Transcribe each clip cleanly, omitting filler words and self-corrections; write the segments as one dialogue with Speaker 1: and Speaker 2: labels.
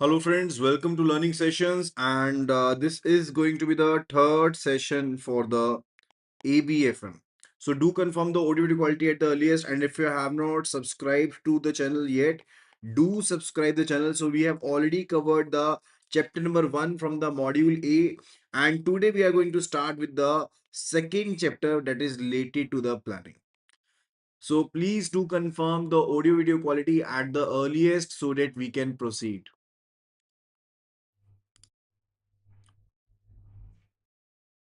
Speaker 1: Hello, friends. Welcome to Learning Sessions, and this is going to be the third session for the ABFM. So, do confirm the audio video quality at the earliest, and if you have not subscribed to the channel yet, do subscribe the channel. So, we have already covered the chapter number 1 from the module A, and today we are going to start with the second chapter that is related to the planning. So, please do confirm the audio video quality at the earliest so that we can proceed.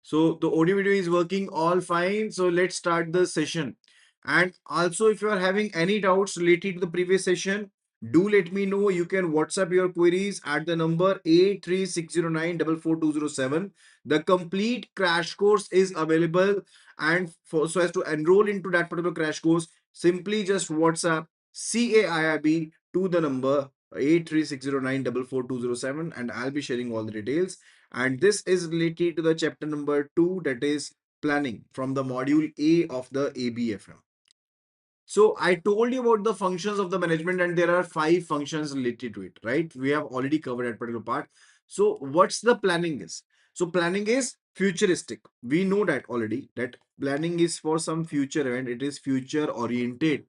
Speaker 1: So the audio video is working all fine. So let's start the session. And also, if you are having any doubts related to the previous session, do let me know. You can WhatsApp your queries at the number 83609 44207. The complete crash course is available. And for so as to enroll into that particular crash course, simply just WhatsApp CAIIB to the number 83609 44207, and I'll be sharing all the details. And this is related to the chapter number 2, that is planning, from the module A of the ABFM. So I told you about the functions of the management, and there are 5 functions related to it, right? We have already covered that particular part. So what's the planning is? So planning is futuristic. We know that already, that planning is for some future event. It is future oriented,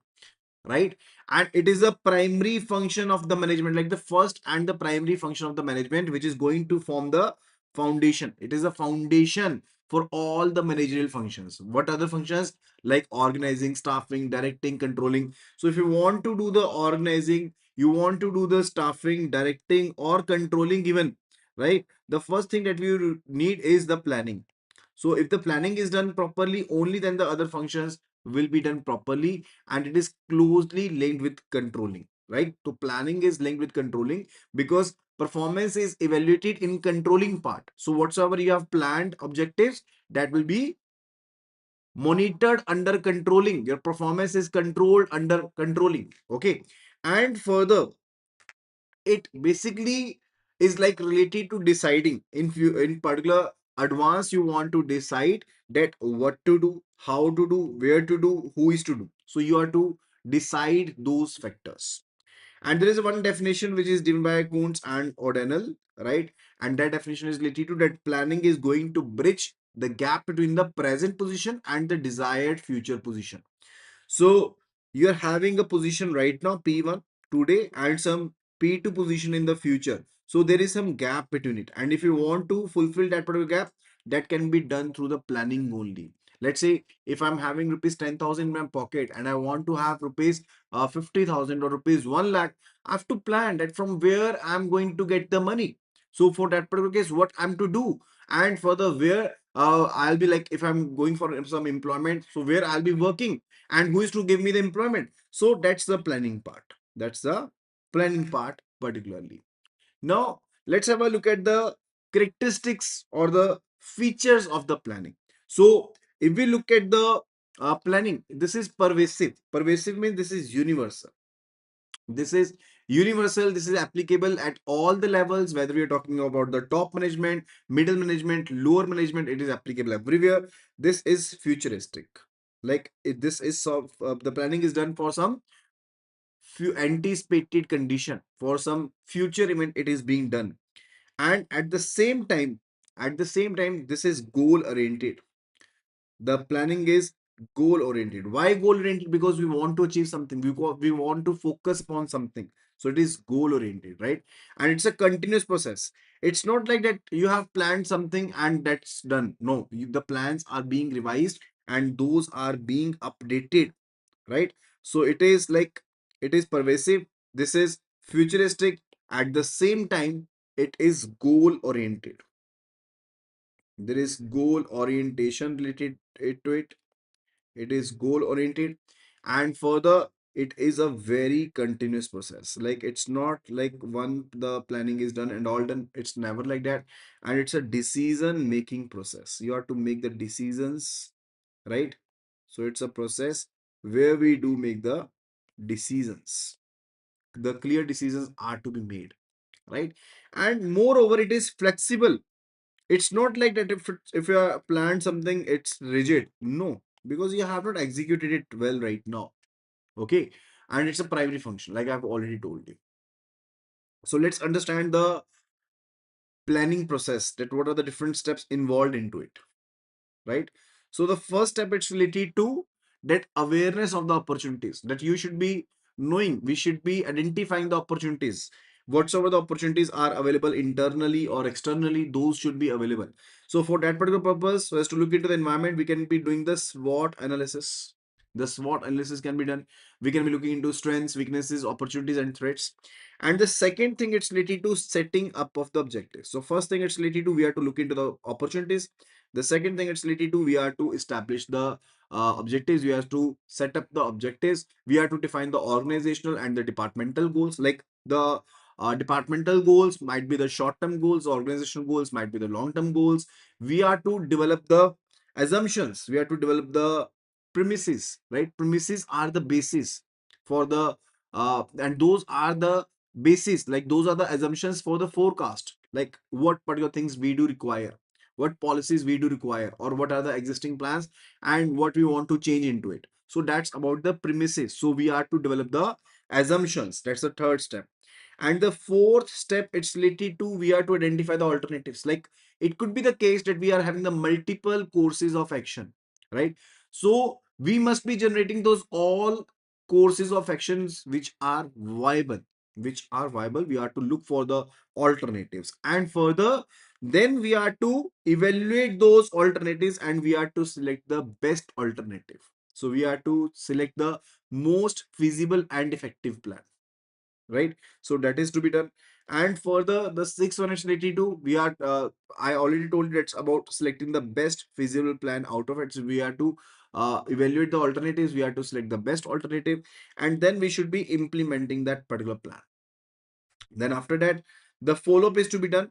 Speaker 1: right? And it is a primary function of the management, like the first and the primary function of the management, which is going to form the foundation. It is a foundation for all the managerial functions. What other functions? Like organizing, staffing, directing, controlling. So if you want to do the organizing, you want to do the staffing, directing, or controlling even, right? The first thing that we need is the planning. So if the planning is done properly, only then the other functions will be done properly, and it is closely linked with controlling, right? So planning is linked with controlling because performance is evaluated in controlling part. So whatsoever you have planned objectives, that will be monitored under controlling. Your performance is controlled under controlling. Okay. And further, it basically is like related to deciding in particular advance. You want to decide that what to do, how to do, where to do, who is to do. So you are to decide those factors. And there is one definition which is given by Kuntz and O'Donnell, right? And that definition is related to that planning is going to bridge the gap between the present position and the desired future position. So you're having a position right now, P1 today, and some P2 position in the future. So there is some gap between it. And if you want to fulfill that particular gap, that can be done through the planning only. Let's say if I'm having rupees 10,000 in my pocket and I want to have rupees 50,000 or rupees 1 lakh, I have to plan that from where I'm going to get the money. So for that particular case, what I'm to do, and further where I'll be, like if I'm going for some employment, so where I'll be working and who is to give me the employment. So that's the planning part. That's the planning part particularly. Now let's have a look at the characteristics or the features of the planning. So if we look at the planning, this is pervasive. Pervasive means this is universal. This is universal. This is applicable at all the levels, whether we are talking about the top management, middle management, lower management. It is applicable everywhere. This is futuristic. Like this is the planning is done for some few anticipated condition, for some future event. It is being done, and at the same time, this is goal oriented. The planning is goal oriented. Why goal oriented? Because we want to achieve something. We want to focus upon something. So it is goal oriented, right? And it's a continuous process. It's not like that you have planned something and that's done. No, the plans are being revised and those are being updated, right? So it is like, it is pervasive. This is futuristic. At the same time, it is goal oriented. There is goal orientation related to it. It is goal oriented, and further it is a very continuous process. Like it's not like one the planning is done and all done. It's never like that. And it's a decision making process. You have to make the decisions, right? So it's a process where we do make the decisions. The clear decisions are to be made, right? And moreover, it is flexible. It's not like that if you have planned something, it's rigid. No, because you have not executed it well right now. Okay. And it's a primary function, like I've already told you. So let's understand the planning process, that what are the different steps involved into it, right? So the first step it's related to that awareness of the opportunities, that you should be knowing, we should be identifying the opportunities. Whatsoever the opportunities are available internally or externally, those should be available. So for that particular purpose, so as to look into the environment, we can be doing the SWOT analysis. The SWOT analysis can be done. We can be looking into strengths, weaknesses, opportunities, and threats. And the second thing, it's related to setting up of the objectives. So first thing it's related to, we have to look into the opportunities. The second thing it's related to, we are to establish the objectives. We have to set up the objectives. We have to define the organizational and the departmental goals. Like the departmental goals might be the short-term goals, organizational goals might be the long-term goals. We are to develop the assumptions. We have to develop the premises, right? Premises are the basis for the and those are the basis, like those are the assumptions for the forecast, like what particular things we do require, what policies we do require, or what are the existing plans and what we want to change into it. So that's about the premises. So we are to develop the assumptions. That's the third step. And the fourth step, it's related to, we are to identify the alternatives. Like it could be the case that we are having the multiple courses of action, right? So we must be generating those all courses of actions which are viable, we are to look for the alternatives. And further, then we are to evaluate those alternatives and we are to select the best alternative. So we are to select the most feasible and effective plan, right? So that is to be done. And further, the sixth one is related to, we are I already told you it's about selecting the best feasible plan out of it. So we are to evaluate the alternatives, we are to select the best alternative, and then we should be implementing that particular plan. Then after that, the follow-up is to be done.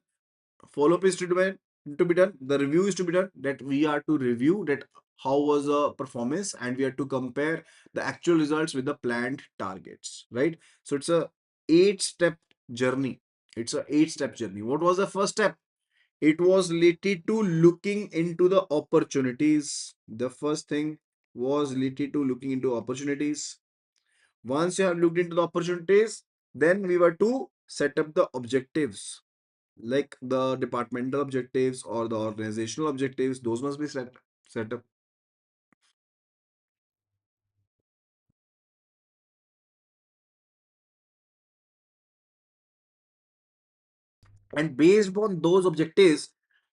Speaker 1: Follow-up is to be done. The review is to be done. That we are to review that how was the performance, and we are to compare the actual results with the planned targets, right? So it's a 8-step journey. It's a 8-step journey. What was the first step? It was related to looking into the opportunities. The first thing was related to looking into opportunities. Once you have looked into the opportunities, then we were to set up the objectives, like the departmental objectives or the organizational objectives. Those must be set up. And based upon those objectives,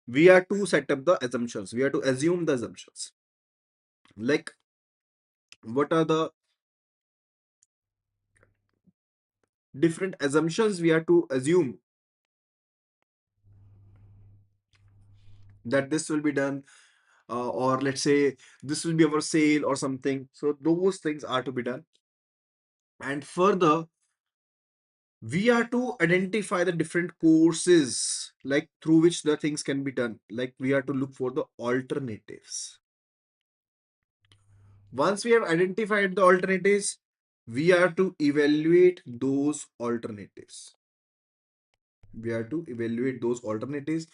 Speaker 1: we are to set up the assumptions. We are to assume the assumptions. Like what are the different assumptions we are to assume, that this will be done, or let's say this will be our sale or something. So those things are to be done. And further, we are to identify the different courses, like through which the things can be done. Like we are to look for the alternatives. Once we have identified the alternatives, we are to evaluate those alternatives. We are to evaluate those alternatives.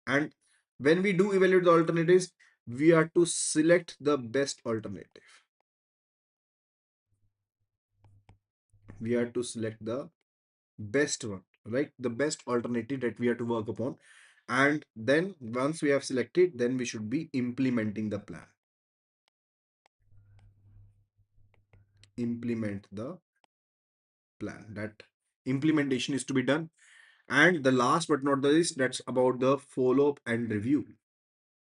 Speaker 1: And when we do evaluate the alternatives, we are to select the best alternative. We are to select the best one, right? The best alternative that we have to work upon. And then once we have selected, then we should be implementing the plan. Implement the plan. That implementation is to be done. And the last but not the least, that's about the follow-up and review.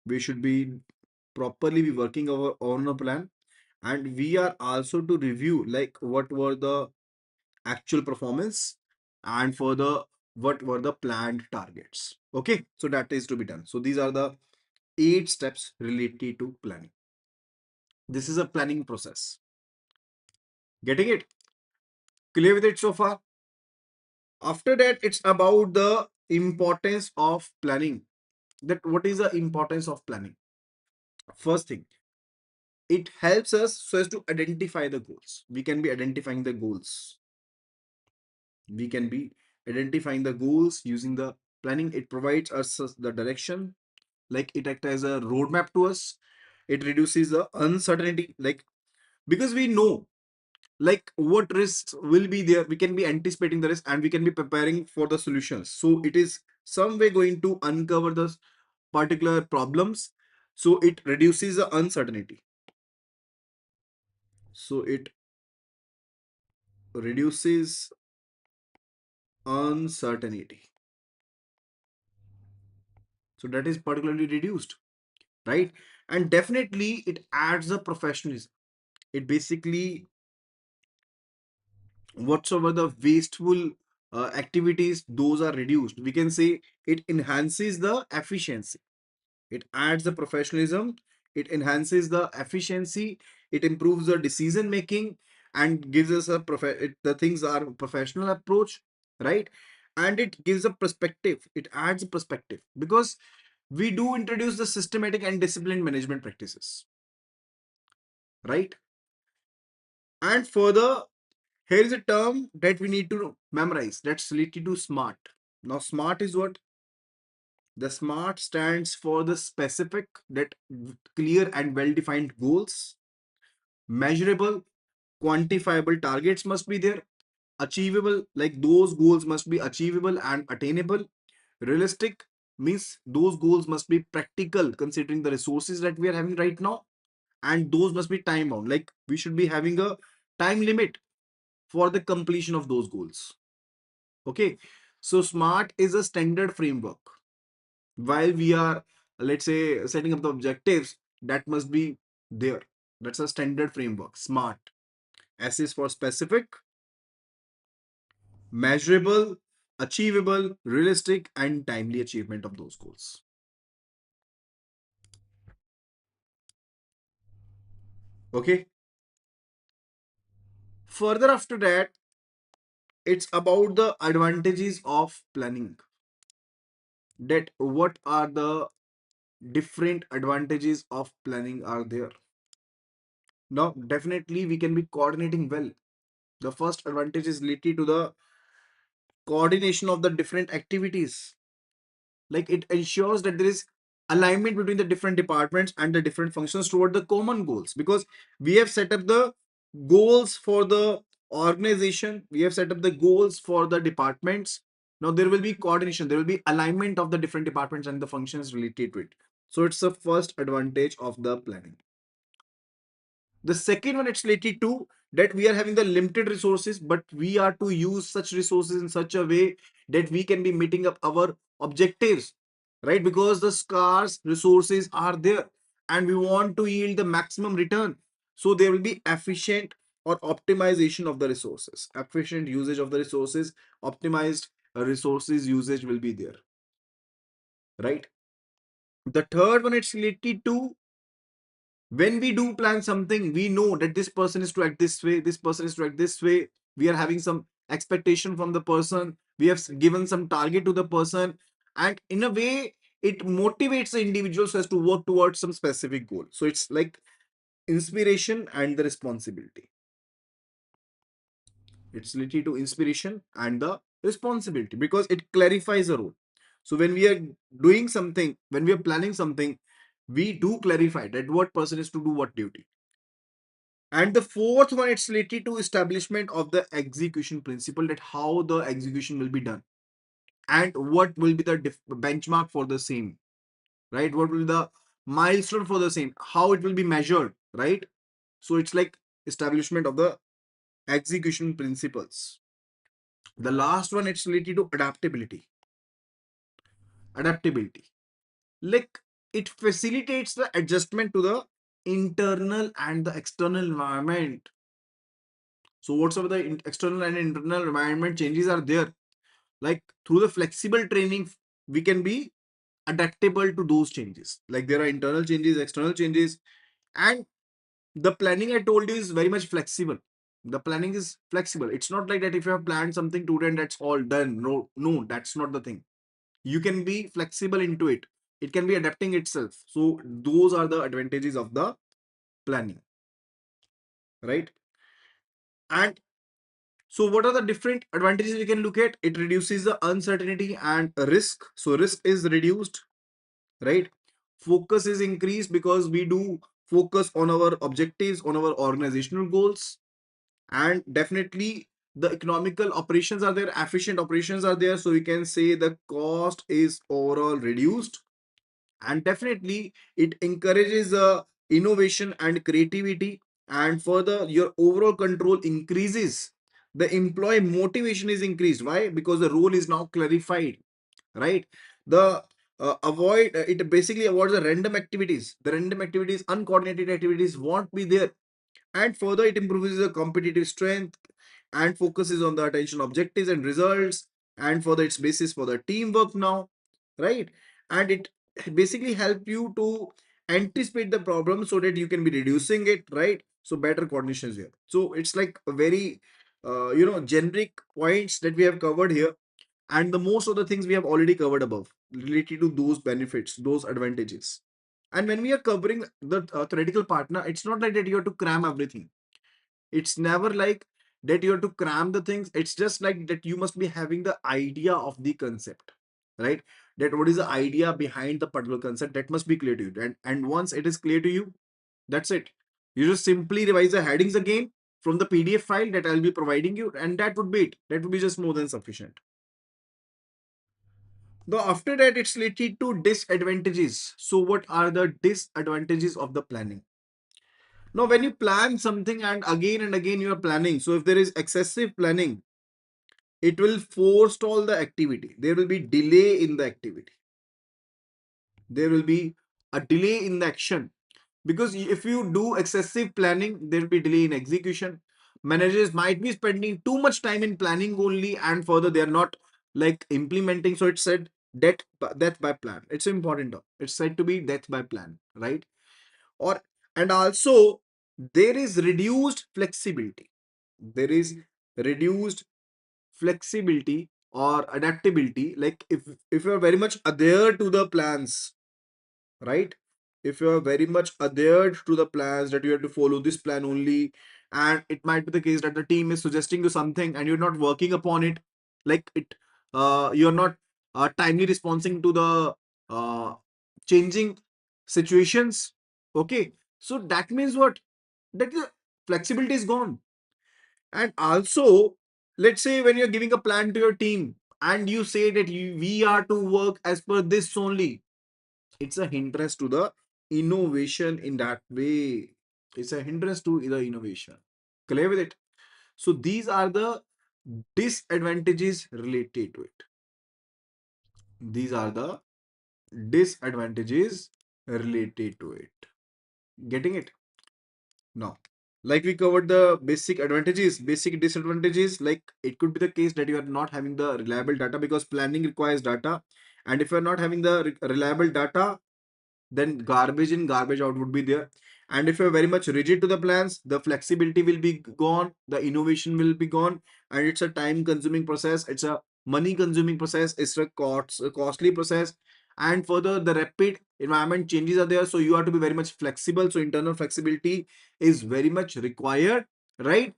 Speaker 1: We should be properly be working on a plan, and we are also to review like what were the actual performance and for the what were the planned targets. Okay, so that is to be done. So these are the 8 steps related to planning. This is a planning process. Getting it? Clear with it so far? After that, it's about the importance of planning. That what is the importance of planning? First thing, it helps us so as to identify the goals. We can be identifying the goals. We can be identifying the goals using the planning. It provides us the direction, like it acts as a roadmap to us. It reduces the uncertainty, like because we know like what risks will be there, we can be anticipating the risk and we can be preparing for the solutions. So it is some way going to uncover the particular problems, so it reduces the uncertainty. So it reduces uncertainty, so that is particularly reduced, right? And definitely it adds a professionalism. It basically, whatsoever the wasteful activities, those are reduced, we can say. It enhances the efficiency, it adds the professionalism, it enhances the efficiency, it improves the decision making, and gives us the things are professional approach, right? And it gives a perspective, it adds a perspective, because we do introduce the systematic and disciplined management practices, right? And further, here is a term that we need to memorize, that's related to smart. Now smart is what? The SMART stands for the specific, that clear and well-defined goals, measurable, quantifiable targets must be there, achievable, like those goals must be achievable and attainable, realistic means those goals must be practical considering the resources that we are having right now, and those must be time bound, like we should be having a time limit for the completion of those goals. Okay, so SMART is a standard framework while we are, let's say, setting up the objectives, that must be there. That's a standard framework. SMART. S is for specific, measurable, achievable, realistic, and timely achievement of those goals. Okay, further after that, it's about the advantages of planning, that what are the different advantages of planning are there. Now definitely we can be coordinating well. The first advantage is related to the coordination of the different activities, like it ensures that there is alignment between the different departments and the different functions toward the common goals, because we have set up the goals for the organization, we have set up the goals for the departments. Now there will be coordination, there will be alignment of the different departments and the functions related to it. So it's the first advantage of the planning. The second one, it's related to that we are having the limited resources, but we are to use such resources in such a way that we can be meeting up our objectives, right? Because the scarce resources are there and we want to yield the maximum return. So there will be efficient or optimization of the resources, efficient usage of the resources, optimized resources usage will be there, right? The third one, it's related to when we do plan something, we know that this person is to act this way, this person is to act this way. We are having some expectation from the person. We have given some target to the person. And in a way, it motivates the individual so as to work towards some specific goal. So it's like inspiration and the responsibility. It's related to inspiration and the responsibility because it clarifies a role. So when we are doing something, when we are planning something, we do clarify that what person is to do what duty. And the fourth one, it's related to establishment of the execution principle, that how the execution will be done and what will be the benchmark for the same, right? What will be the milestone for the same, how it will be measured, right? So it's like establishment of the execution principles. The last one, it's related to adaptability. Adaptability. Like it facilitates the adjustment to the internal and the external environment. So whatsoever the external and internal environment changes are there, like through the flexible training, we can be adaptable to those changes. Like there are internal changes, external changes, and the planning I told you is very much flexible. The planning is flexible. It's not like that if you have planned something today and that's all done. No, no, that's not the thing. You can be flexible into it. It can be adapting itself. So those are the advantages of the planning, right? And so what are the different advantages we can look at? It reduces the uncertainty and risk. So risk is reduced, right? Focus is increased because we do focus on our objectives, on our organizational goals. and definitely the economical operations are there, efficient operations are there, so we can say the cost is overall reduced. And definitely it encourages innovation and creativity, and further your overall control increases, the employee motivation is increased. Why? Because the role is now clarified, right? The avoid it basically avoids the random activities, uncoordinated activities won't be there. And further it improves the competitive strength and focuses on the attention objectives and results, and further its basis for the teamwork now, right? And it basically help you to anticipate the problem so that you can be reducing it, right? So better coordination is here. So it's like a very generic points that we have covered here, and the most of the things we have already covered above related to those benefits, those advantages. And when we are covering the theoretical partner, it's not like that you have to cram everything. It's never like that you have to cram the things. It's just like that you must be having the idea of the concept, right? That what is the idea behind the particular concept, that must be clear to you. And once it is clear to you, that's it. You just simply revise the headings again from the PDF file that I'll be providing you, and that would be it. That would be just more than sufficient. Now, after that, it's related to disadvantages. So, what are the disadvantages of the planning? Now, when you plan something and again you are planning, so if there is excessive planning, it will forestall the activity. There will be delay in the activity. There will be a delay in the action. Because if you do excessive planning, there will be delay in execution. Managers might be spending too much time in planning only, and further they are not like implementing. So it's said death by plan. It's important. It's said to be death by plan, right? Or and also there is reduced flexibility. There is reduced flexibility or adaptability. Like if you are very much adhere to the plans, right? If you are very much adhered to the plans that you have to follow this plan only, and it might be the case that the team is suggesting you something and you're not working upon it, like it, you're not timely responding to the changing situations. Okay, so that means what? That the flexibility is gone. And also, let's say when you're giving a plan to your team and you say that we are to work as per this only, it's a hindrance to the innovation in that way. It's a hindrance to the innovation. Clear with it? So these are the disadvantages related to it. These are the disadvantages related to it. Getting it? Now, like we covered the basic advantages, basic disadvantages, like it could be the case that you are not having the reliable data because planning requires data. And if you're not having the reliable data, then garbage in, garbage out would be there. And if you're very much rigid to the plans, the flexibility will be gone, the innovation will be gone, and it's a time consuming process, it's a money consuming process, it's a costly process. And further, the rapid environment changes are there, so you have to be very much flexible. So internal flexibility is very much required, right?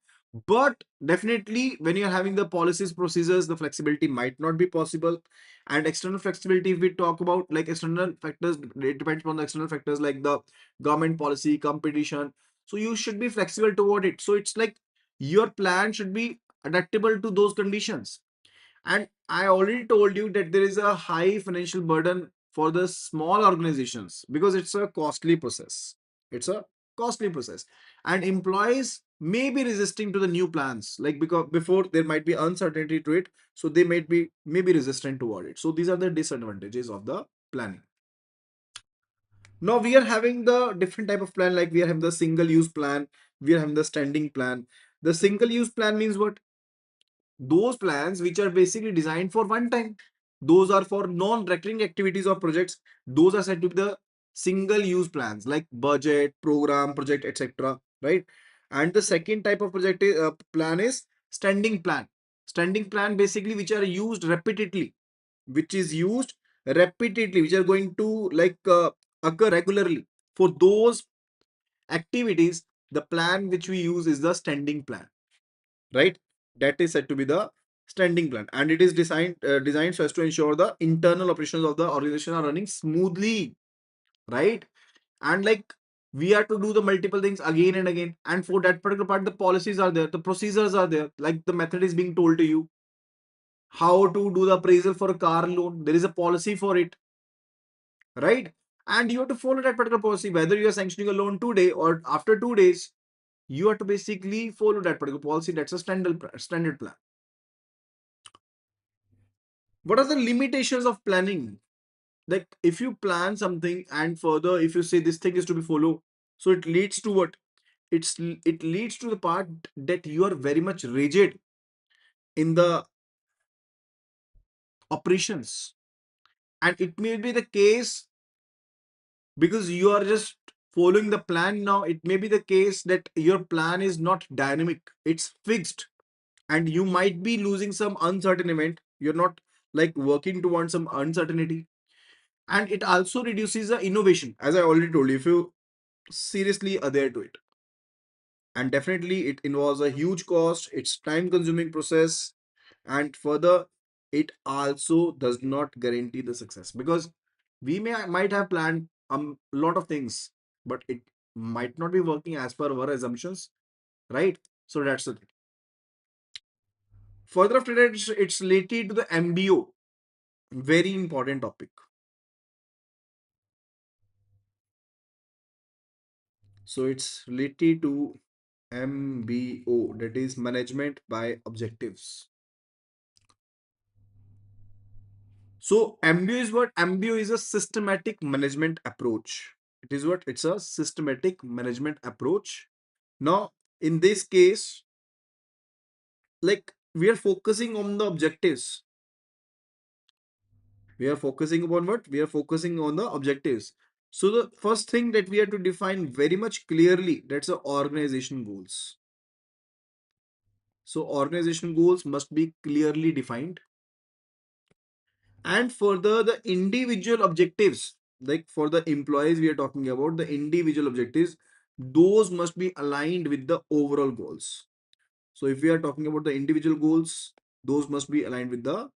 Speaker 1: But definitely when you're having the policies, procedures, the flexibility might not be possible. And external flexibility, if we talk about like external factors, it depends on the external factors like the government policy, competition. So you should be flexible toward it. So it's like your plan should be adaptable to those conditions. And I already told you that there is a high financial burden for the small organizations because it's a costly process. It's a costly process. And employees may be resisting to the new plans, like because before there might be uncertainty to it. So they might be maybe resistant toward it. So these are the disadvantages of the planning. Now we are having the different type of plan, like we are having the single use plan, we are having the standing plan. The single use plan means what? Those plans which are basically designed for one time, those are for non-recurring activities or projects, those are said to be the single use plans like budget, program, project, etc., right? And the second type of plan is standing plan. Standing plan basically which are used repeatedly, which are going to like occur regularly. For those activities, the plan which we use is the standing plan, right? That is said to be the standing plan, and it is designed so as to ensure the internal operations of the organization are running smoothly, right? And like we have to do the multiple things again and again. And for that particular part, the policies are there, the procedures are there, like the method is being told to you. How to do the appraisal for a car loan, there is a policy for it, right? And you have to follow that particular policy, whether you are sanctioning a loan today or after 2 days. You have to basically follow that particular policy. That's a standard plan. What are the limitations of planning? Like if you plan something and further if you say this thing is to be followed, so it leads to what? It leads to the part that you are very much rigid in the operations. And it may be the case because you are just following the plan now. It may be the case that your plan is not dynamic, it's fixed, and you might be losing some uncertain event. You're not like working towards some uncertainty. And it also reduces the innovation, as I already told you, if you seriously adhere to it. And definitely it involves a huge cost, it's time consuming process, and further it also does not guarantee the success, because we might have planned a lot of things, but it might not be working as per our assumptions, right? So that's the thing. Further after that, it's related to the MBO, very important topic. So it's related to MBO, that is management by objectives. So MBO is what? MBO is a systematic management approach. It is what? It's a systematic management approach. Now, in this case, like we are focusing on the objectives. We are focusing upon what? We are focusing on the objectives. So the first thing that we have to define very much clearly, that's the organization goals. So organization goals must be clearly defined. And further, the individual objectives, like for the employees we are talking about, the individual objectives, those must be aligned with the overall goals. So if we are talking about the individual goals, those must be aligned with the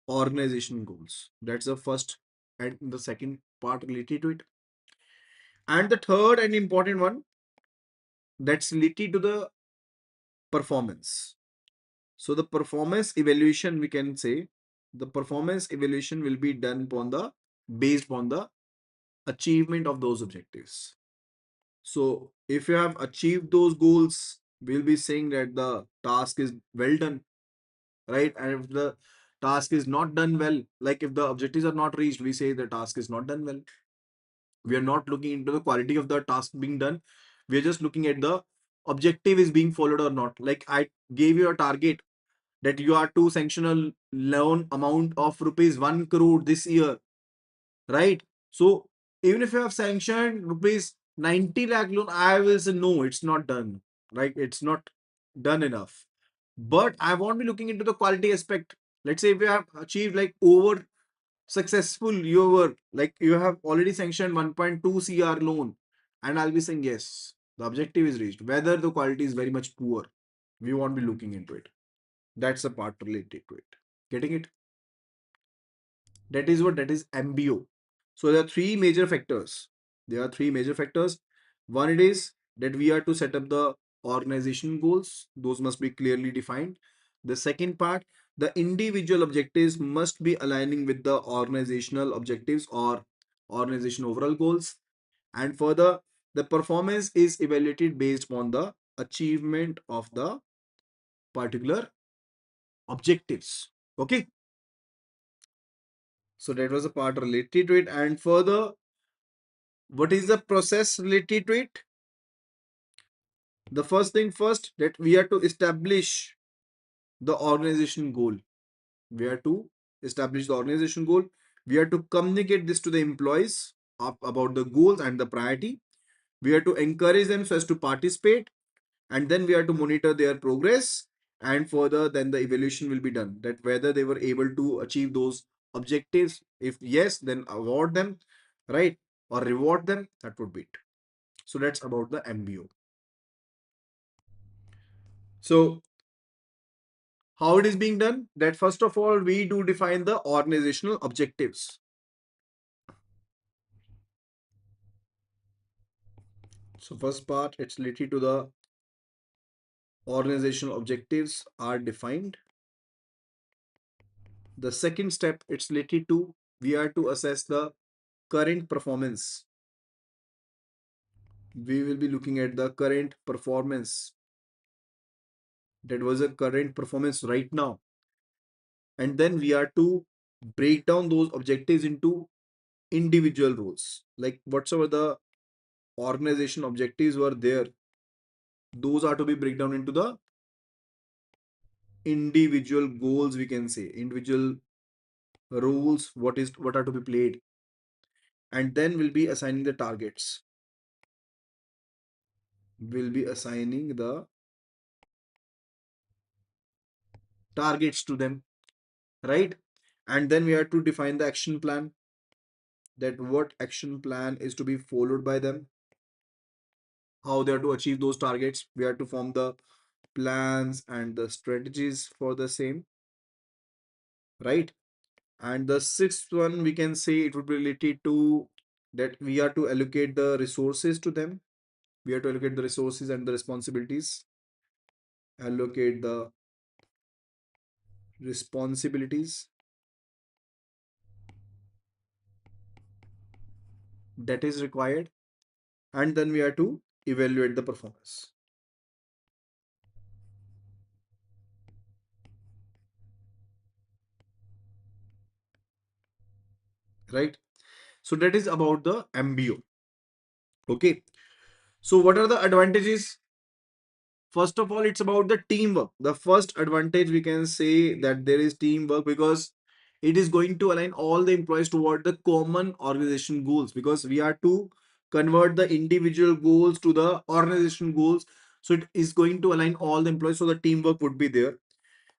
Speaker 1: organization goals. That's the first and the second part related to it. And the third and important one, that's related to the performance. So the performance evaluation, we can say, the performance evaluation will be done upon the based upon the achievement of those objectives. So if you have achieved those goals, we'll be saying that the task is well done, right? And if the task is not done well, like if the objectives are not reached, we say the task is not done well. We are not looking into the quality of the task being done. We are just looking at the objective is being followed or not. Like I gave you a target that you are to sanction a loan amount of rupees 1 crore this year, right? So even if you have sanctioned rupees 90 lakh loan, I will say no, it's not done. Right? It's not done enough. But I won't be looking into the quality aspect. Let's say if you have achieved like over successful, you were like you have already sanctioned 1.2 CR loan, and I'll be saying yes, the objective is reached. Whether the quality is very much poor, we won't be looking into it. That's the part related to it. Getting it? That is what? That is MBO. So there are three major factors. There are three major factors. One, it is that we are to set up the organization goals. Those must be clearly defined. The second part, the individual objectives must be aligning with the organizational objectives or organization overall goals. And further, the performance is evaluated based on the achievement of the particular objectives. Okay. So that was a part related to it. And further, what is the process related to it? The first thing first, that we are to establish the organization goal. We are to establish the organization goal. We are to communicate this to the employees about the goals and the priority. We are to encourage them so as to participate, and then we are to monitor their progress. And further, then the evaluation will be done that whether they were able to achieve those objectives. If yes, then award them, right? Or reward them. That would be it. So that's about the MBO. So how it is being done? That first of all, we do define the organizational objectives. So first part, it's related to the organizational objectives are defined. The second step, it's related to we are to assess the current performance. We will be looking at the current performance. That was a current performance right now. And then we are to break down those objectives into individual roles. Like whatsoever the organization objectives were there, those are to be break down into the individual goals, we can say, individual roles, what are to be played. And then we'll be assigning the targets. We'll be assigning the targets to them, right? And then we have to define the action plan, that what action plan is to be followed by them, how they are to achieve those targets. We have to form the plans and the strategies for the same, right? And the sixth one, we can say it would be related to that we are to allocate the resources to them. We have to allocate the resources and the responsibilities. Allocate the responsibilities that is required. And then we have to evaluate the performance, right? So that is about the MBO. Okay. So what are the advantages? First of all, it's about the teamwork. The first advantage we can say that there is teamwork because it is going to align all the employees toward the common organization goals, because we are to convert the individual goals to the organization goals. So it is going to align all the employees. So the teamwork would be there.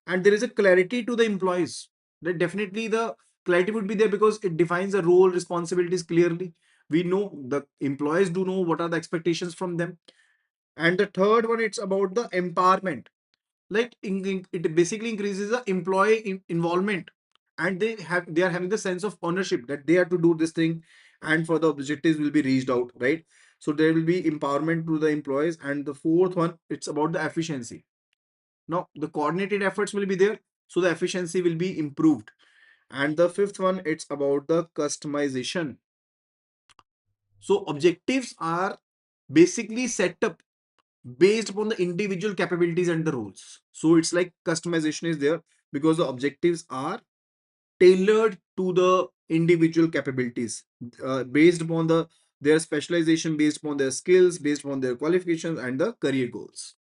Speaker 1: And there is a clarity to the employees. That definitely the clarity would be there because it defines the role, responsibilities clearly. We know the employees do know what are the expectations from them. And the third one, it's about the empowerment. Like it basically increases the employee involvement, and they are having the sense of ownership that they have to do this thing, and for the objectives will be reached out, right? So there will be empowerment to the employees. And the fourth one, it's about the efficiency. Now the coordinated efforts will be there, so the efficiency will be improved. And the fifth one, it's about the customization. So objectives are basically set up based upon the individual capabilities and the roles. So it's like customization is there because the objectives are tailored to the individual capabilities, based upon their specialization, based upon their skills, based upon their qualifications and the career goals.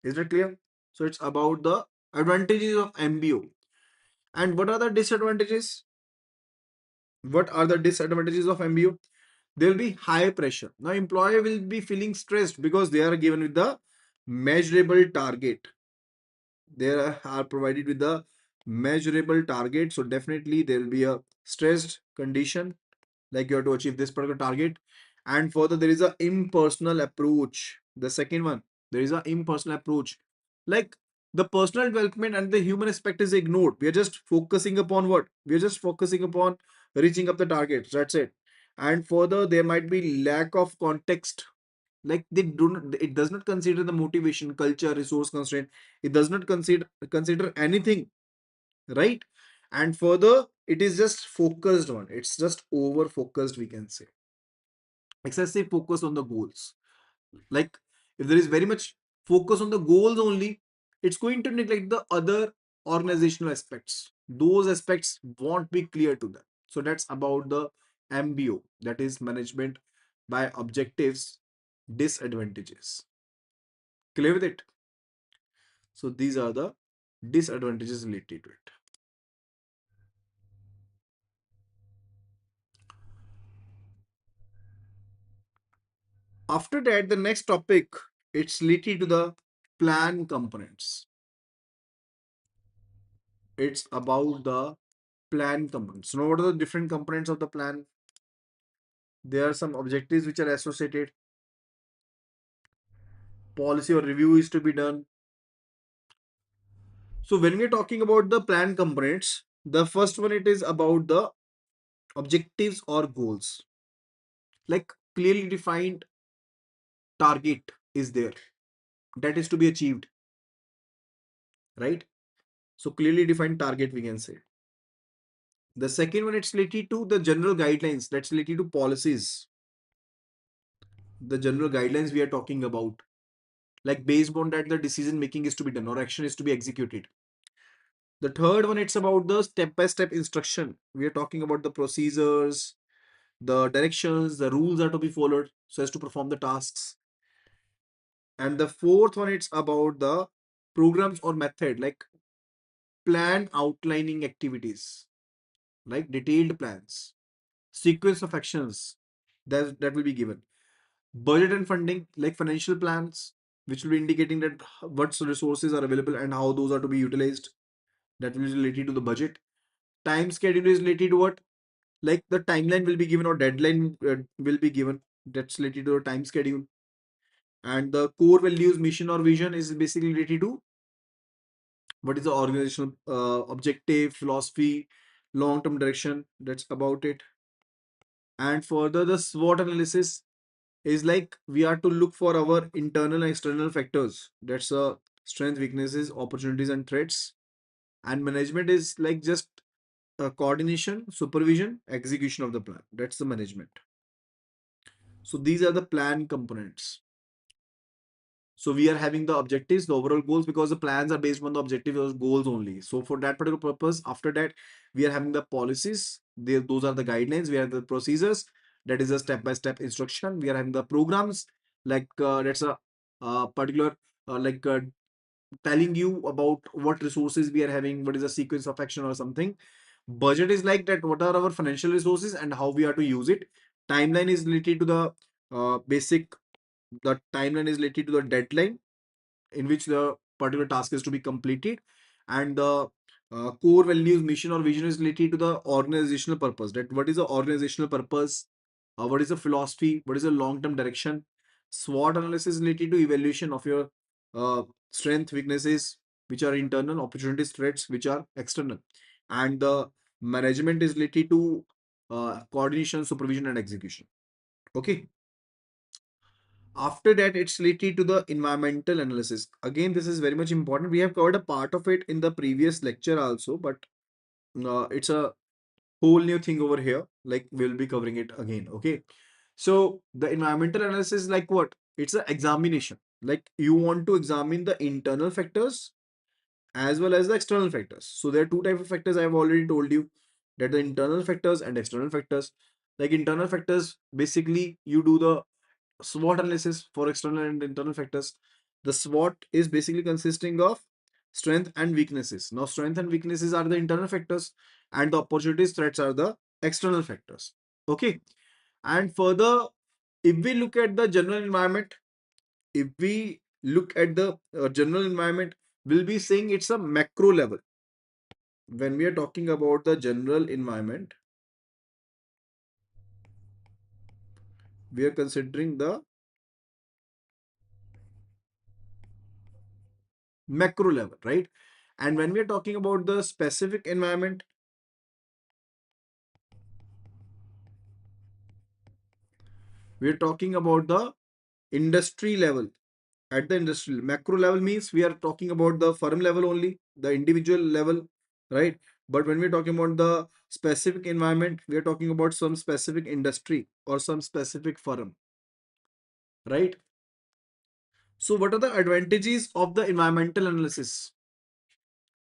Speaker 1: Is that clear? So it's about the advantages of MBO. And what are the disadvantages? What are the disadvantages of MBO? There will be high pressure. Now employee will be feeling stressed because they are given with the measurable target. They are provided with the measurable target. So definitely there will be a stressed condition, like you have to achieve this particular target. And further, there is a impersonal approach. The second one, there is a impersonal approach. Like the personal development and the human aspect is ignored. We are just focusing upon what? We are just focusing upon reaching up the targets. That's it. And further, there might be lack of context. Like they do not, it does not consider the motivation, culture, resource constraint. It does not consider anything, right? And further, it is just focused on, it's just over focused, we can say. Excessive focus on the goals. Like if there is very much focus on the goals only, it's going to neglect the other organizational aspects. Those aspects won't be clear to them. So that's about the MBO, that is management by objectives. Disadvantages, clear with it? So these are the disadvantages related to it. After that, the next topic, it's related to the plan components. It's about the plan components. So now what are the different components of the plan? There are some objectives which are associated. Policy or review is to be done. So when we're talking about the plan components, the first one, it is about the objectives or goals. Like clearly defined target is there that is to be achieved, right? So clearly defined target, we can say. The second one, it's related to the general guidelines, that's related to policies, the general guidelines we are talking about, like based on that the decision making is to be done or action is to be executed. The third one, it's about the step by step instruction, we are talking about the procedures, the directions, the rules are to be followed so as to perform the tasks. And the fourth one, it's about the programs or method, like plan outlining activities, like detailed plans, sequence of actions that will be given. Budget and funding, like financial plans, which will be indicating that what resources are available and how those are to be utilized. That will be related to the budget. Time schedule is related to what? Like the timeline will be given or deadline will be given. That's related to the time schedule. And the core values, mission or vision is basically related to what is the organizational objective, philosophy, long-term direction. That's about it. And further, the SWOT analysis is like we are to look for our internal and external factors. That's strength, weaknesses, opportunities, and threats. And management is like just coordination, supervision, execution of the plan. That's the management. So these are the plan components. So we are having the objectives, the overall goals, because the plans are based on the objective or goals only. So for that particular purpose, after that, we are having the policies. Those are the guidelines. We have the procedures. That is a step-by-step instruction. We are having the programs, like that's a particular like telling you about what resources we are having, what is the sequence of action or something. Budget is like that, what are our financial resources and how we are to use it. Timeline is related to the basic, the timeline is related to the deadline in which the particular task is to be completed, and the core values, mission or vision is related to the organizational purpose, that what is the organizational purpose, what is the philosophy, what is the long term direction. SWOT analysis is related to evaluation of your uh, strength, weaknesses, which are internal, opportunities, threats, which are external. And the management is related to coordination, supervision, and execution. Okay. After that, it's related to the environmental analysis. Again, this is very much important. We have covered a part of it in the previous lecture also, but it's a whole new thing over here. Like we'll be covering it again. Okay. So the environmental analysis is like what? It's an examination. Like you want to examine the internal factors as well as the external factors. So there are two types of factors I have already told you, that the internal factors and external factors. Like internal factors, basically you do the SWOT analysis for external and internal factors. The SWOT is basically consisting of strength and weaknesses. Now, strength and weaknesses are the internal factors, and the opportunities, threats are the external factors. Okay. And further, if we look at the general environment, if we look at the general environment, we'll be saying it's a macro level. When we are talking about the general environment, we are considering the macro level, right? And when we are talking about the specific environment, we are talking about the industry level. At the industrial macro level means we are talking about the firm level only, the individual level, right? But when we're talking about the specific environment, we are talking about some specific industry or some specific firm, right? So what are the advantages of the environmental analysis?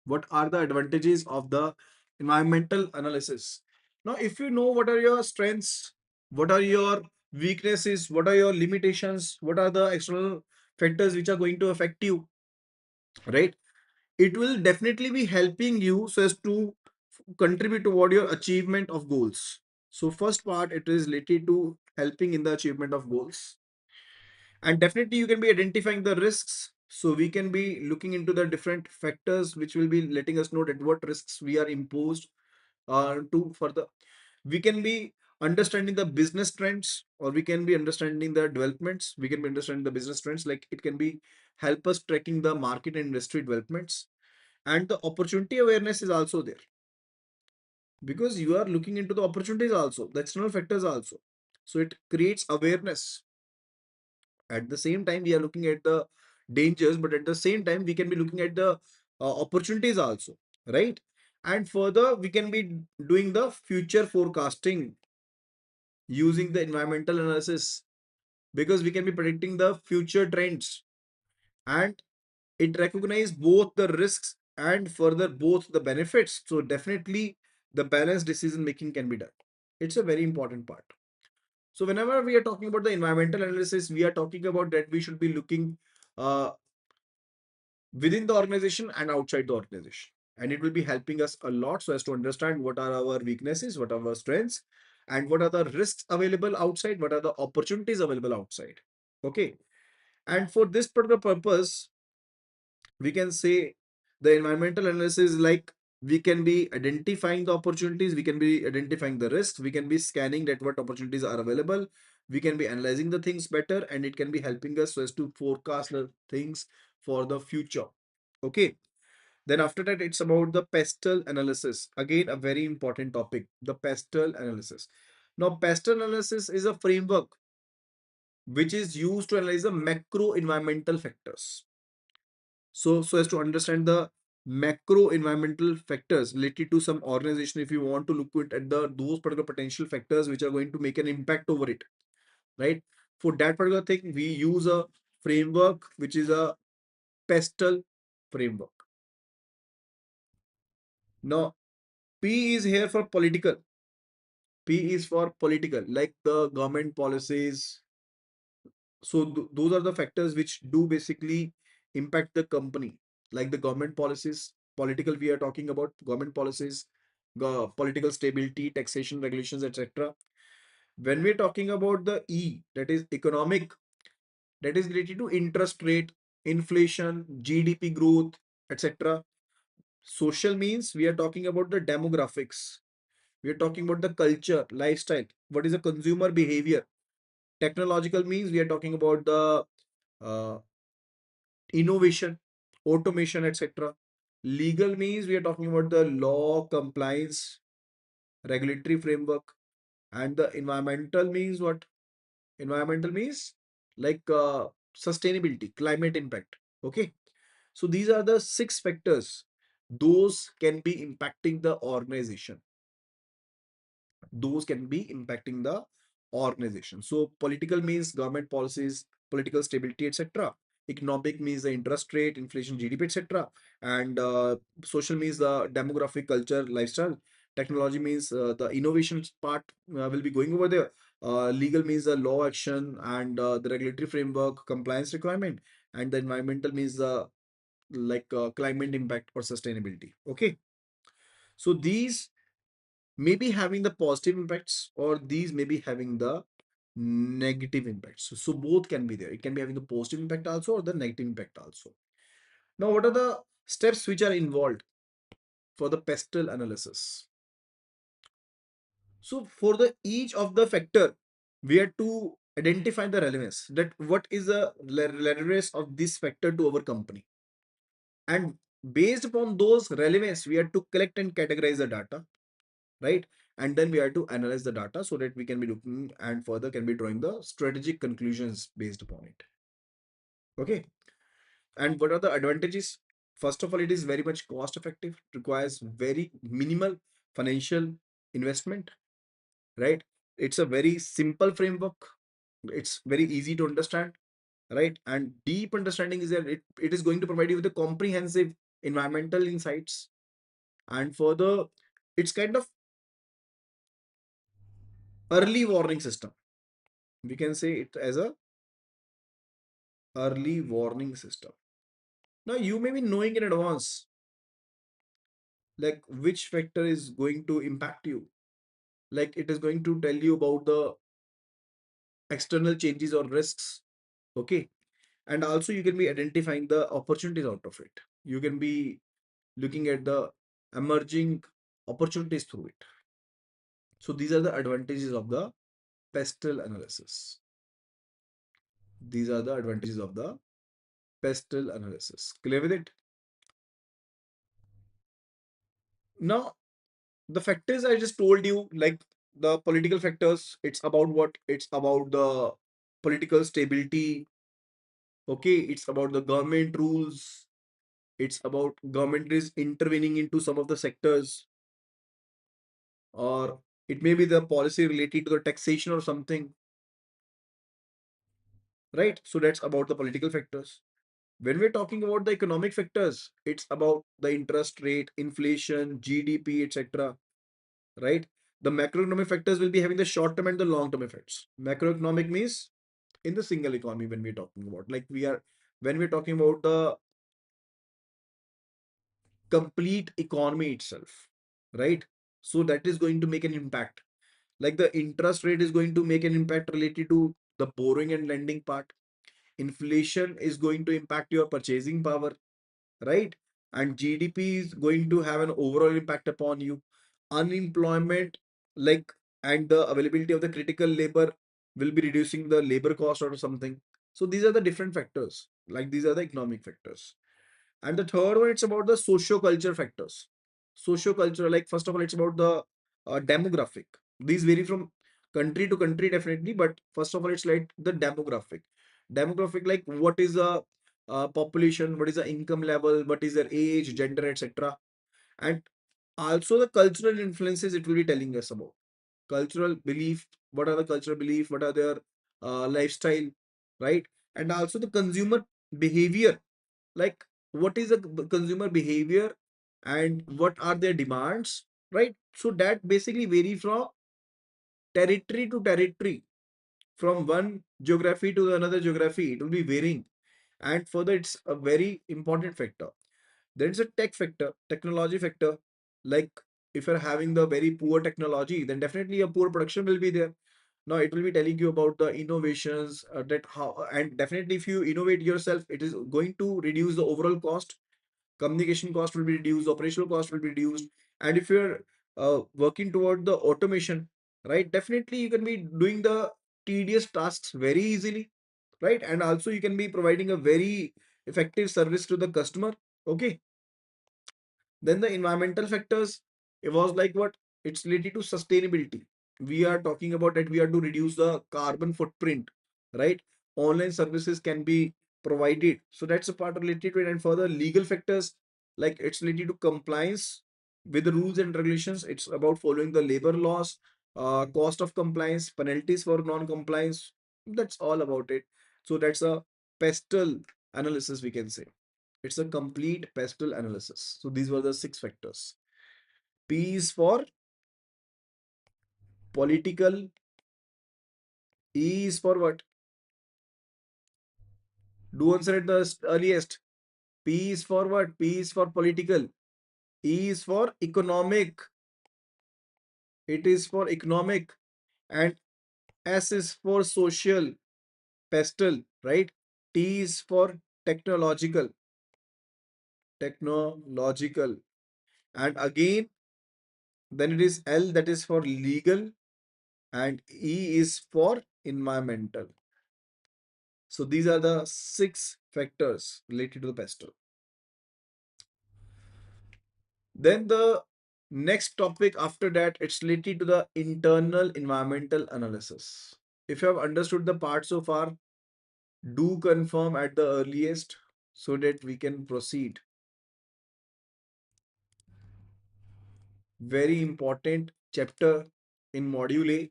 Speaker 1: What are the advantages of the environmental analysis? Now, if you know what are your strengths, what are your weaknesses, what are your limitations, what are the external factors which are going to affect you, right? It will definitely be helping you so as to contribute toward your achievement of goals. So first part, it is related to helping in the achievement of goals. And definitely you can be identifying the risks. So we can be looking into the different factors which will be letting us know that what risks we are imposed to further. We can be understanding the business trends, or we can be understanding the developments. We can be understanding the business trends, like it can be help us tracking the market and industry developments. And the opportunity awareness is also there, because you are looking into the opportunities also, the external factors also. So it creates awareness. At the same time, we are looking at the dangers, but at the same time, we can be looking at the opportunities also, right? And further, we can be doing the future forecasting using the environmental analysis, because we can be predicting the future trends, and it recognize both the risks and further both the benefits. So definitely the balanced decision making can be done. It's a very important part. So whenever we are talking about the environmental analysis, we are talking about that we should be looking uh, within the organization and outside the organization. And it will be helping us a lot so as to understand what are our weaknesses, what are our strengths, and what are the risks available outside, what are the opportunities available outside. Okay. And for this particular purpose, we can say the environmental analysis, like, we can be identifying the opportunities, we can be identifying the risks, we can be scanning that what opportunities are available, we can be analyzing the things better, and it can be helping us so as to forecast the things for the future. Okay. Then after that, it's about the pestle analysis. Again, a very important topic, the pestle analysis. Now, pestle analysis is a framework which is used to analyze the macro environmental factors. So as to understand the macro environmental factors related to some organization, if you want to look at the those particular potential factors which are going to make an impact over it, right? For that particular thing, we use a framework which is a pestle framework. Now, P is here for political. P is for political, like the government policies. So those are the factors which do basically impact the company, like the government policies. Political, we are talking about government policies, political stability, taxation, regulations, etc. When we're talking about the E, that is economic, that is related to interest rate, inflation, GDP growth, etc. Social means we are talking about the demographics. We are talking about the culture, lifestyle. What is the consumer behavior? Technological means we are talking about the uh, innovation, automation, etc. Legal means we are talking about the law, compliance, regulatory framework, and the environmental means what? Environmental means like sustainability, climate impact. Okay, so these are the six factors. Those can be impacting the organization. Those can be impacting the organization. So political means government policies, political stability, etc. Economic means the interest rate, inflation, GDP, etc. And social means the demographic, culture, lifestyle. Technology means the innovation part will be going over there. Legal means the law action and the regulatory framework, compliance requirement, and the environmental means the climate impact or sustainability. Okay, so these may be having the positive impacts, or these may be having the negative impacts. So both can be there. It can be having the positive impact also or the negative impact also. Now, what are the steps which are involved for the pestle analysis? So for the each of the factor, we have to identify the relevance, that what is the relevance of this factor to our company. And based upon those relevance, we have to collect and categorize the data, right? And then we have to analyze the data so that we can be looking and further can be drawing the strategic conclusions based upon it. Okay. And what are the advantages? First of all, it is very much cost effective, requires very minimal financial investment, right? It's a very simple framework. It's very easy to understand, right? And deep understanding is that it is going to provide you with a comprehensive environmental insights. And further, it's kind of early warning system. We can say it as a early warning system. Now you may be knowing in advance like which factor is going to impact you. Like it is going to tell you about the external changes or risks. Okay. And also you can be identifying the opportunities out of it. You can be looking at the emerging opportunities through it. So these are the advantages of the pestle analysis. These are the advantages of the pestle analysis. Clear with it? Now, the factors I just told you, like the political factors, it's about what? It's about the political stability. Okay, it's about the government rules. It's about government is intervening into some of the sectors, or it may be the policy related to the taxation or something, right? So that's about the political factors. When we're talking about the economic factors, it's about the interest rate, inflation, GDP, etc. Right? The macroeconomic factors will be having the short term and the long term effects. Macroeconomic means in the single economy when we're talking about, like we are when we're talking about the complete economy itself, right? So that is going to make an impact. Like the interest rate is going to make an impact related to the borrowing and lending part. Inflation is going to impact your purchasing power, right? And GDP is going to have an overall impact upon you. Unemployment, like, and the availability of the critical labor will be reducing the labor cost or something. So these are the different factors. Like these are the economic factors. And the third one, it's about the socio-culture factors. Socio-culture, like first of all, it's about the demographic. These vary from country to country definitely, but first of all, it's like the demographic. Demographic, like what is the population, what is the income level, what is their age, gender, etc. And also the cultural influences it will be telling us about. Cultural belief, what are the cultural belief, what are their lifestyle, right? And also the consumer behavior, like what is the consumer behavior and what are their demands, right? So that basically vary from territory to territory, from one geography to another geography, it will be varying. And further, it's a very important factor. There is a tech factor, technology factor. Like if you're having the very poor technology, then definitely a poor production will be there. Now it will be telling you about the innovations, that how, and definitely if you innovate yourself, it is going to reduce the overall cost. Communication cost will be reduced, operational cost will be reduced. And if you're working toward the automation, right, definitely you can be doing the tedious tasks very easily, right? And also you can be providing a very effective service to the customer. Okay. Then the environmental factors, it was like what? It's related to sustainability. We are talking about that we are to reduce the carbon footprint, right? Online services can be provided. So that's a part related to it. And further legal factors, like it's related to compliance with the rules and regulations. It's about following the labor laws, cost of compliance, penalties for non-compliance. That's all about it. So that's a pestle analysis, we can say. It's a complete pestle analysis. So these were the six factors. P is for political. E is for what? Do answer at the earliest. P is for what? P is for political. E is for economic. It is for economic. And S is for social. Pestle, right? T is for technological. Technological. And again, then it is L, that is for legal. And E is for environmental. So these are the six factors related to the pestle. Then the next topic after that, it's related to the internal environmental analysis. If you have understood the part so far, do confirm at the earliest so that we can proceed. Very important chapter in module A.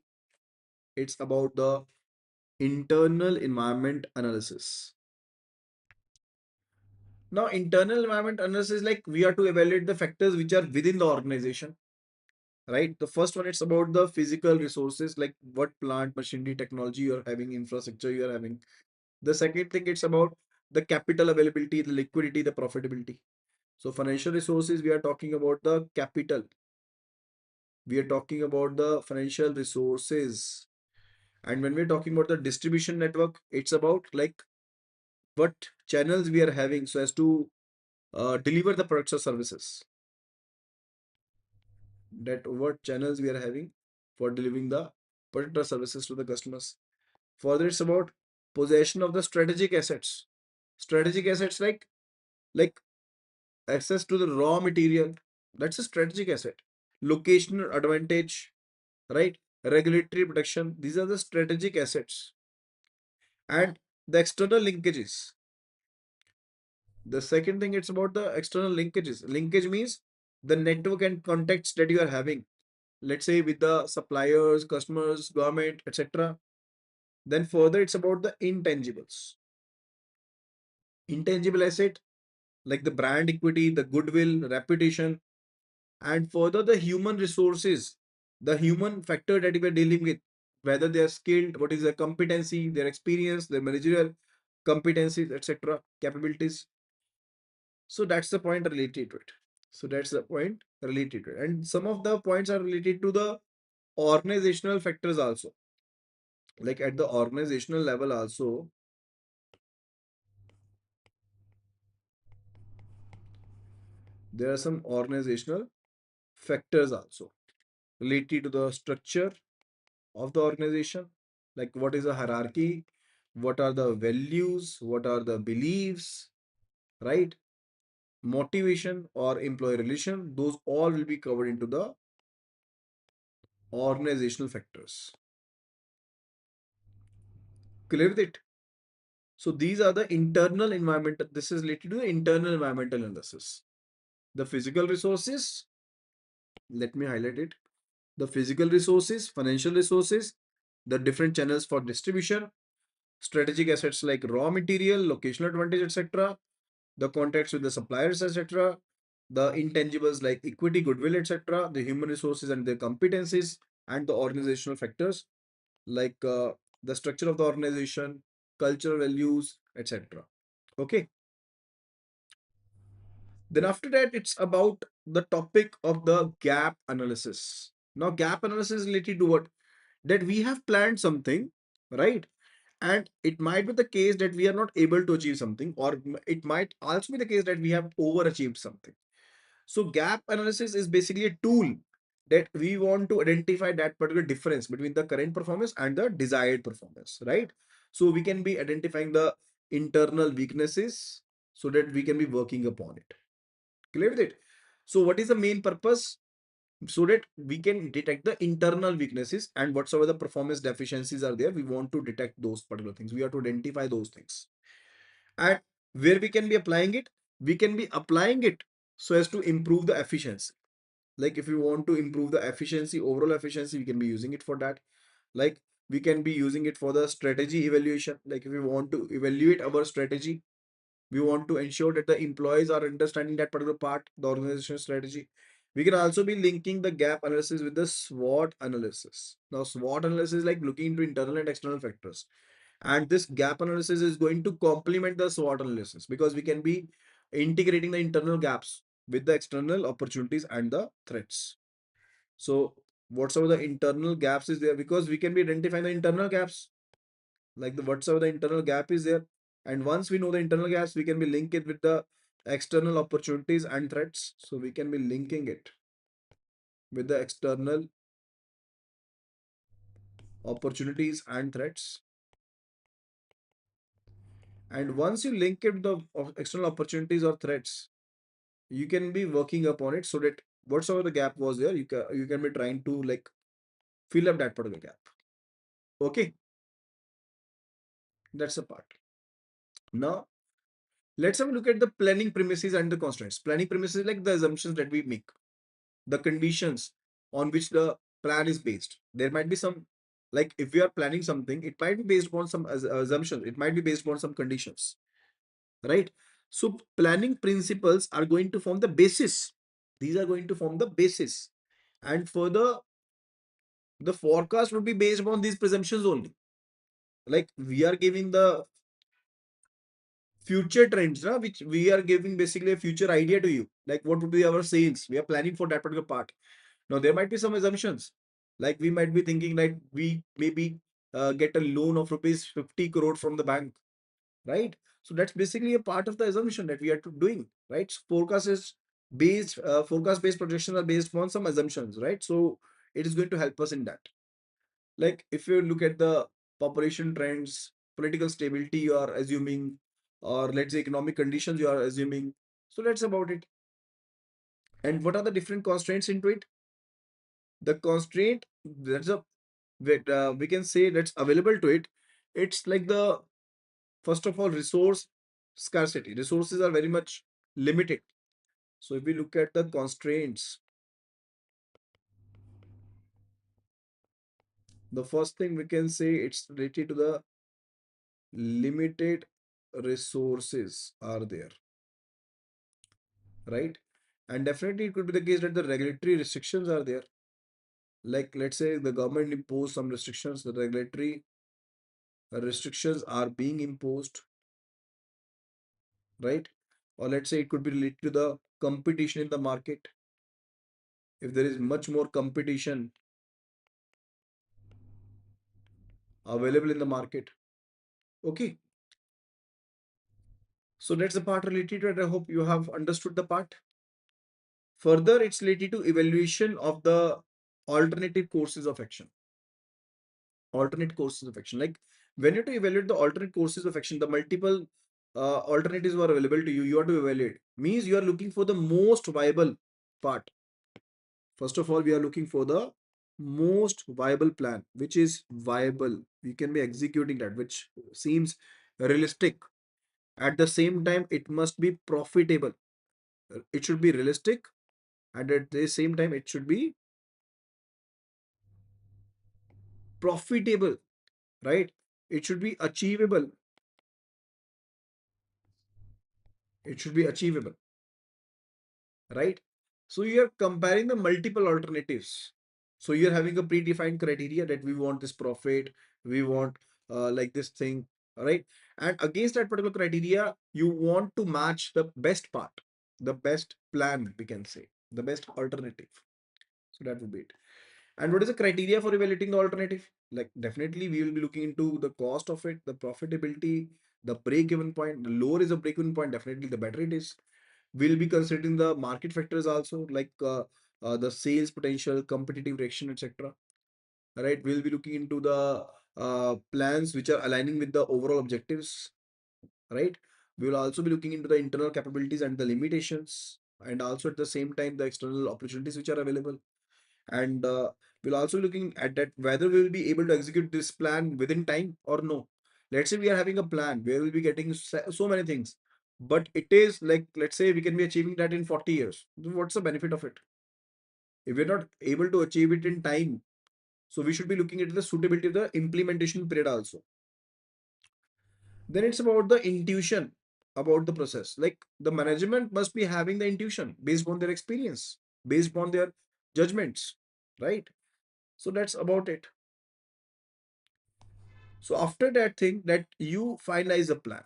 Speaker 1: It's about the internal environment analysis. Now, internal environment analysis is like we are to evaluate the factors which are within the organization, right? The first one, it's about the physical resources, like what plant, machinery, technology you're having, infrastructure you're having. The second thing, it's about the capital availability, the liquidity, the profitability. So financial resources, we are talking about the capital. We are talking about the financial resources. And when we're talking about the distribution network, it's about like what channels we are having so as to deliver the products or services. That what channels we are having for delivering the product or services to the customers. Further, it's about possession of the strategic assets. Strategic assets like access to the raw material. That's a strategic asset. Locational advantage, right? Regulatory protection. These are the strategic assets. And the external linkages. The second thing, it's about the external linkages. Linkage means the network and contacts that you are having, let's say with the suppliers, customers, government, etc. Then further, it's about the intangibles. Intangible asset like the brand equity, the goodwill, reputation, and further the human resources, the human factor that we are dealing with, whether they are skilled, what is their competency, their experience, their managerial competencies, etc., capabilities. So that's the point related to it. So that's the point related to it. And some of the points are related to the organizational factors also. Like at the organizational level also, there are some organizational factors also related to the structure of the organization, like what is the hierarchy, what are the values, what are the beliefs, right? Motivation or employee relation, those all will be covered into the organizational factors. Clear with it? So these are the internal environment. This is related to the internal environmental analysis. The physical resources, let me highlight it. The physical resources, financial resources, the different channels for distribution, strategic assets like raw material, locational advantage, etc., the contacts with the suppliers, etc., the intangibles like equity, goodwill, etc., the human resources and their competencies, and the organizational factors like the structure of the organization, cultural values, etc. Okay. Then after that, it's about the topic of the gap analysis. Now, gap analysis is related to what? That we have planned something, right? And it might be the case that we are not able to achieve something, or it might also be the case that we have overachieved something. So gap analysis is basically a tool that we want to identify that particular difference between the current performance and the desired performance, right? So we can be identifying the internal weaknesses so that we can be working upon it. Clear with it? So what is the main purpose? So that we can detect the internal weaknesses, and whatsoever the performance deficiencies are there, we want to detect those particular things. We have to identify those things. And where we can be applying it? We can be applying it so as to improve the efficiency. Like if we want to improve the efficiency, overall efficiency, we can be using it for that. Like we can be using it for the strategy evaluation. Like if we want to evaluate our strategy, we want to ensure that the employees are understanding that particular part, the organization strategy. We can also be linking the gap analysis with the SWOT analysis. Now, SWOT analysis is like looking into internal and external factors. And this gap analysis is going to complement the SWOT analysis because we can be integrating the internal gaps with the external opportunities and the threats. So, whatsoever the internal gaps is there, because we can be identifying the internal gaps, like the whatsoever the internal gap is there. And once we know the internal gaps, we can be link it with the external opportunities and threats. So we can be linking it with the external opportunities and threats. And once you link it with the external opportunities or threats, you can be working upon it so that whatsoever the gap was there, you can be trying to like fill up that particular gap. Okay, that's a part. Now let's have a look at the planning premises and the constraints. Planning premises like the assumptions that we make, the conditions on which the plan is based. There might be some, like if we are planning something, it might be based upon some assumptions, it might be based upon some conditions, right? So planning principles are going to form the basis. These are going to form the basis. And further, the forecast would be based upon these presumptions only. Like we are giving the future trends, which we are giving basically a future idea to you. Like what would be our sales? We are planning for that particular part. Now, there might be some assumptions. Like we might be thinking like we maybe get a loan of rupees 50 crore from the bank, right? So that's basically a part of the assumption that we are doing, right? So forecast based projections are based on some assumptions, right? So it is going to help us in that. Like if you look at the population trends, political stability you are assuming, or let's say economic conditions you are assuming. So that's about it. And what are the different constraints into it? The constraint that's a we can say that's available to it. It's like the first of all resource scarcity. Resources are very much limited. So if we look at the constraints, the first thing we can say it's related to the limited resources are there, right? And definitely it could be the case that the regulatory restrictions are there. Like let's say the government imposed some restrictions, the regulatory restrictions are being imposed, right? Or let's say it could be related to the competition in the market. If there is much more competition available in the market. Okay. So that's the part related to it. I hope you have understood the part. Further, it's related to evaluation of the alternative courses of action. Alternate courses of action. Like when you have to evaluate the alternate courses of action, the multiple alternatives were available to you. You have to evaluate. Means you are looking for the most viable part. First of all, we are looking for the most viable plan, which is viable. We can be executing that, which seems realistic. At the same time, it must be profitable. It should be realistic, and at the same time, it should be profitable, right? It should be achievable. It should be achievable, right? So you're comparing the multiple alternatives. So you're having a predefined criteria that we want this profit, we want like this thing, right? And against that particular criteria, you want to match the best part, the best plan, we can say, the best alternative. So that would be it. And what is the criteria for evaluating the alternative? Like definitely we will be looking into the cost of it, the profitability, the break-even point. The lower is the break-even point, definitely the better it is. We'll be considering the market factors also, like the sales potential, competitive reaction, etc. Right? We'll be looking into the plans which are aligning with the overall objectives. Right? We will also be looking into the internal capabilities and the limitations, and also at the same time the external opportunities which are available. And we'll also be looking at that whether we will be able to execute this plan within time or no. Let's say we are having a plan where we'll be getting so many things, but it is like, let's say we can be achieving that in 40 years. What's the benefit of it if we're not able to achieve it in time? So we should be looking at the suitability of the implementation period also. Then it's about the intuition about the process. Like the management must be having the intuition based on their experience, based on their judgments, right? So that's about it. So after that thing that you finalize a plan,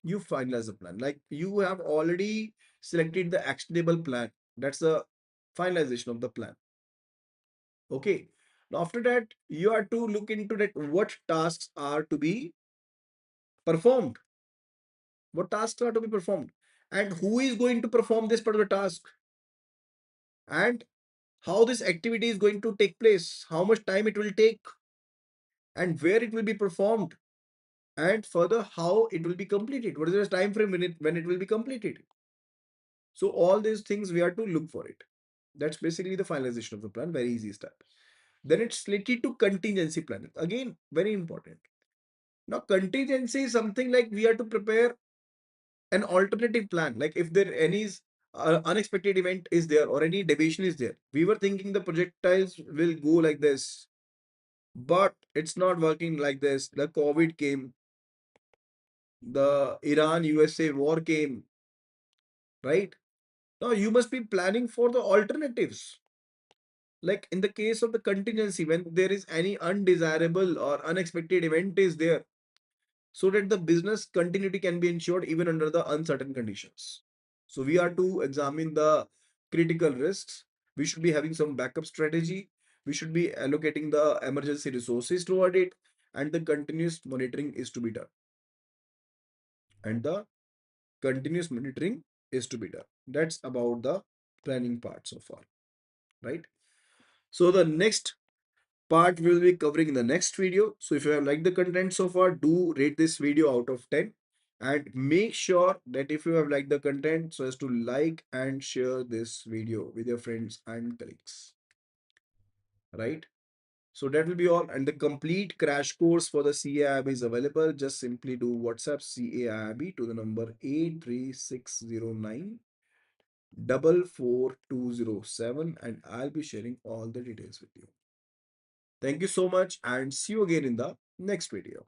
Speaker 1: you finalize a plan. Like you have already selected the actionable plan. That's the finalization of the plan. Okay. Now after that, you are to look into that what tasks are to be performed. What tasks are to be performed, and who is going to perform this particular task, and how this activity is going to take place, how much time it will take, and where it will be performed, and further how it will be completed. What is the time frame when it will be completed? So all these things we are to look for it. That's basically the finalization of the plan. Very easy step. Then it's related to contingency planning. Again, very important. Now, contingency is something like we are to prepare an alternative plan. Like if there any unexpected event is there or any deviation is there. We were thinking the projectiles will go like this, but it's not working like this. The COVID came, the Iran USA war came, right? Now you must be planning for the alternatives. Like in the case of the contingency, when there is any undesirable or unexpected event is there, so that the business continuity can be ensured even under the uncertain conditions. So we are to examine the critical risks. We should be having some backup strategy. We should be allocating the emergency resources toward it, and the continuous monitoring is to be done. And the continuous monitoring is to be done. That's about the planning part so far, right? So the next part we'll be covering in the next video. So if you have liked the content so far, do rate this video out of 10, and make sure that if you have liked the content, so as to like and share this video with your friends and colleagues, right? So that will be all. And the complete crash course for the CAIB is available. Just simply do WhatsApp CAIB to the number 83609 44207, and I'll be sharing all the details with you. Thank you so much and see you again in the next video.